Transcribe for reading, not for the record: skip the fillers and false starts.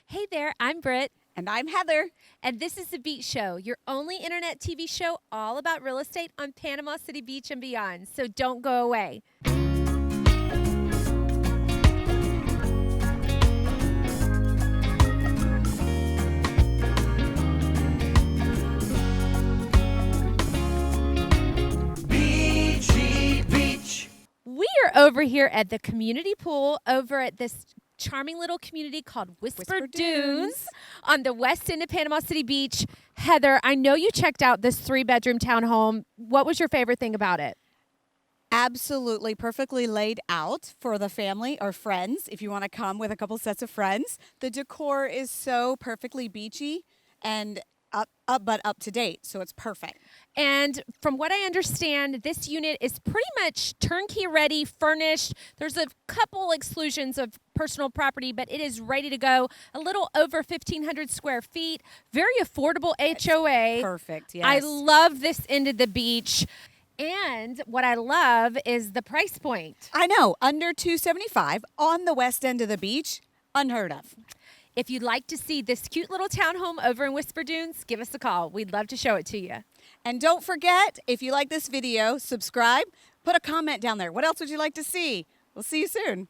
Hey there, I'm Britt, And I'm Heather. and this is The Beach Show, your only internet TV show all about real estate on Panama City Beach and beyond. So don't go away. Beachy Beach. We are over here at the community pool over at this charming little community called Whisper Dunes on the west end of Panama City Beach. Heather, I know you checked out this 3-bedroom townhome. What was your favorite thing about it? Absolutely perfectly laid out for the family or friends if you want to come with a couple sets of friends. The decor is so perfectly beachy and up to date, so it's perfect. And from what I understand, this unit is pretty much turnkey ready, furnished. There's a couple exclusions of personal property, but it is ready to go. A little over 1,500 square feet. Very affordable HOA. Perfect, yes. I love this end of the beach. And what I love is the price point. I know, under $275 on the west end of the beach, unheard of. If you'd like to see this cute little townhome over in Whisper Dunes, give us a call. We'd love to show it to you. And don't forget, if you like this video, subscribe, put a comment down there. What else would you like to see? We'll see you soon.